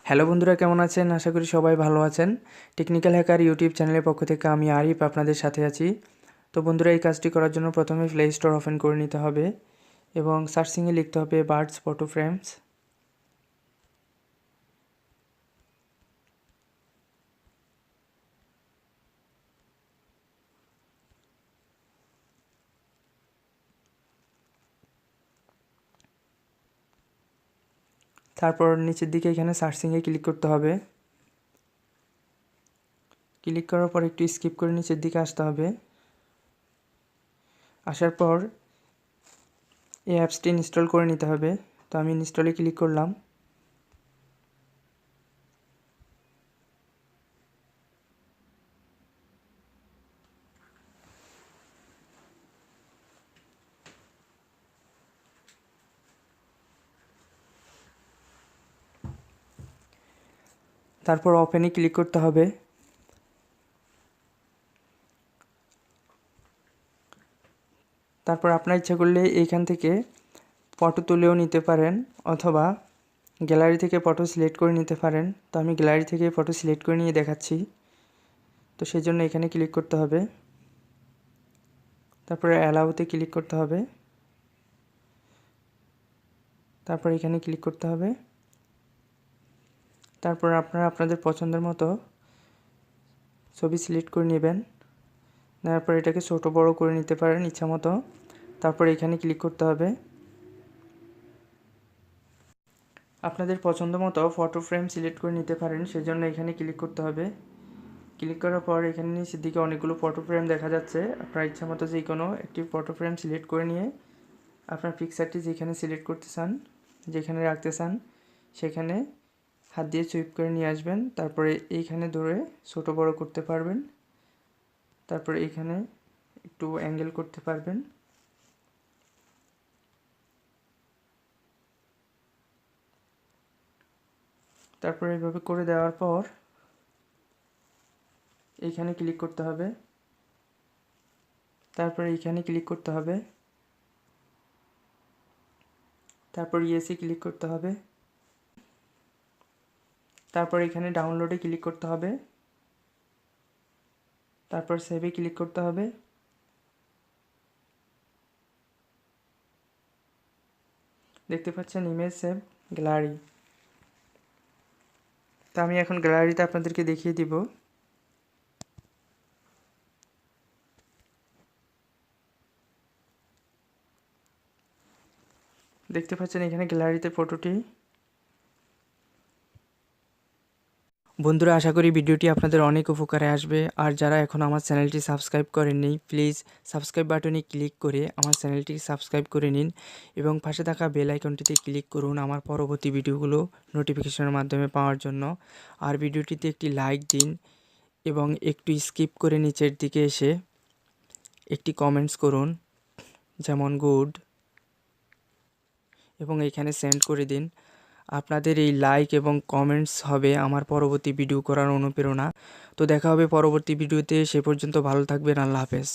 Hello বন্ধুরা, কেমন আছেন? আশা করি সবাই ভালো আছেন। টেকনিক্যাল হ্যাকার ইউটিউব চ্যানেলের পক্ষ থেকে আমি আরিফ আপনাদের সাথে আছি। তো বন্ধুরা, এই কাজটি করার জন্য প্রথমে প্লে স্টোর ওপেন করে নিতে হবে এবং সার্চিংয়ে লিখতে হবে বার্ডস ফটো ফ্রেমস। তারপর নিচের দিকে এখানে সার্চিংয়ে ক্লিক করতে হবে। ক্লিক করার পর একটু স্কিপ করে নিচের দিকে আসতে হবে। আসার পর এই অ্যাপসটি ইনস্টল করে নিতে হবে। তো আমি ইনস্টলে ক্লিক করলাম। তারপর ওপেনে ক্লিক করতে হবে। তারপর আপনার ইচ্ছা করলে এইখান থেকে ফটো তুলেও নিতে পারেন অথবা গ্যালারি থেকে ফটো সিলেক্ট করে নিতে পারেন। তো আমি গ্যালারি থেকে ফটো সিলেক্ট করে নিয়ে দেখাচ্ছি। তো সেই জন্য এখানে ক্লিক করতে হবে। তারপরে অ্যালাউতে ক্লিক করতে হবে। তারপর এখানে ক্লিক করতে হবে। তারপর আপনারা আপনাদের পছন্দের মতো ছবি সিলেক্ট করে নেবেন। নেওয়ার পর এটাকে ছোট বড় করে নিতে পারেন ইচ্ছা মতো। তারপর এখানে ক্লিক করতে হবে। আপনাদের পছন্দ মতো ফটো ফ্রেম সিলেক্ট করে নিতে পারেন, সেজন্য এখানে ক্লিক করতে হবে। ক্লিক করার পর এখানে নিচের দিকে অনেকগুলো ফটো ফ্রেম দেখা যাচ্ছে। আপনার ইচ্ছা মতো যে কোনো একটি ফটো ফ্রেম সিলেক্ট করে নিয়ে আপনার পিকচারটি যেখানে সিলেক্ট করতে চান, যেখানে রাখতে চান, সেখানে হাত দিয়ে সুইপ করে নিয়ে আসবেন। তারপরে এইখানে ধরে ছোট বড় করতে পারবেন। তারপরে এইখানে একটু অ্যাঙ্গেল করতে পারবেন। তারপরে এইভাবে করে দেওয়ার পর এইখানে ক্লিক করতে হবে। তারপরে এইখানে ক্লিক করতে হবে। তারপর ইয়েসে ক্লিক করতে হবে। তারপর এখানে ডাউনলোডে ক্লিক করতে হবে। তারপর সেভে ক্লিক করতে হবে। দেখতে পাচ্ছেন ইমেজ সেভ গ্যালারি। তো আমি এখন গ্যালারিতে আপনাদেরকে দেখিয়ে দিব। দেখতে পাচ্ছেন এখানে গ্যালারিতে ফটোটি। বন্ধুরা, আশা করি ভিডিওটি আপনাদের অনেক উপকারে আসবে। আর যারা এখন আমার চ্যানেলটি সাবস্ক্রাইব করেননি, প্লিজ সাবস্ক্রাইব বাটনে ক্লিক করে আমার চ্যানেলটি সাবস্ক্রাইব করে নিন এবং পাশে থাকা বেল আইকনটিতে ক্লিক করুন আমার পরবর্তী ভিডিওগুলো নোটিফিকেশনের মাধ্যমে পাওয়ার জন্য। আর ভিডিওটিতে একটি লাইক দিন এবং একটু স্কিপ করে নিচের দিকে এসে একটি কমেন্টস করুন, যেমন গুড, এবং এখানে সেন্ড করে দিন। আপনাদের এই লাইক এবং কমেন্টস হবে আমার পরবর্তী ভিডিও করার অনুপ্রেরণা। তো দেখা হবে পরবর্তী ভিডিওতে। সে পর্যন্ত ভালো থাকবেন। আল্লাহ হাফেজ।